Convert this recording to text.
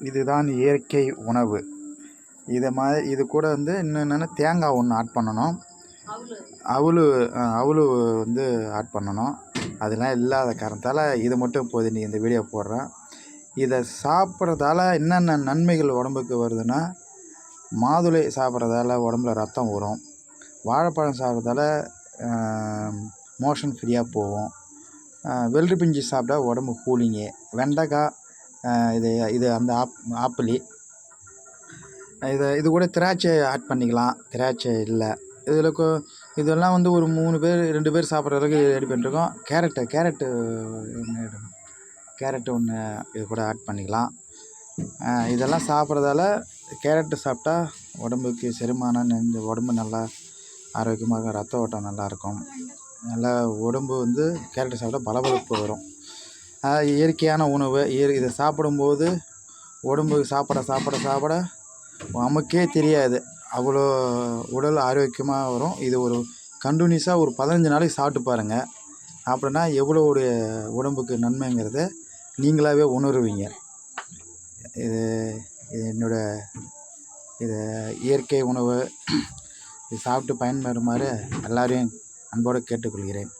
இதுதான் இயற்கை உணவு. இது கூட வந்து இன்னும் என்னென்னா தேங்காய் ஒன்று ஆட் பண்ணணும். அவலு வந்து ஆட் பண்ணணும். அதெல்லாம் இல்லாத காரணத்தால் இது மட்டும் இப்போது இன்றைக்கி இந்த வீடியோ போடுறேன். இதை சாப்பிட்றதால என்னென்ன நன்மைகள் உடம்புக்கு வருதுன்னா, மாதுளை சாப்பிட்றதால உடம்புல ரத்தம் ஊறும். வாழைப்பழம் சாப்பிட்றதால மோஷன் ஃப்ரீயாக போகும். வெள்ளரி பிஞ்சு சாப்பிட்டா உடம்பு கூலிங்கு. வெண்டைக்காய், இது அந்த ஆப்பிளி, இது கூட திராட்சை ஆட் பண்ணிக்கலாம். திராட்சை இல்லை இதெல்லாம் வந்து ஒரு 3 பேர் 2 பேர் சாப்பிட்ற அளவுக்கு ரெடி பண்ணிருக்கோம். கேரட்டு ஒன்று இது கூட ஆட் பண்ணிக்கலாம். இதெல்லாம் சாப்பிட்றதால கேரட்டு சாப்பிட்டா உடம்புக்கு செரிமானம் உடம்பு நல்லா ஆரோக்கியமாக ரத்த ஓட்டம் நல்லாயிருக்கும். நல்லா உடம்பு வந்து கேரட்டு சாப்பிட்டா பளபளப்பு வரும். இயற்கையான உணவு. இதை சாப்பிடும்போது உடம்பு சாப்பிட நமக்கே தெரியாது, அவ்வளோ உடல் ஆரோக்கியமாக வரும். இது ஒரு கண்டினியூஸாக ஒரு 15 நாளைக்கு சாப்பிட்டு பாருங்கள். அப்படின்னா எவ்வளோ ஒரு உடம்புக்கு நன்மைங்கிறத நீங்களாகவே உணருவீங்க. இது இது இயற்கை உணவு. இது சாப்பிட்டு பயன்பெறுமாறு எல்லாரையும் அன்போடு கேட்டுக்கொள்கிறேன்.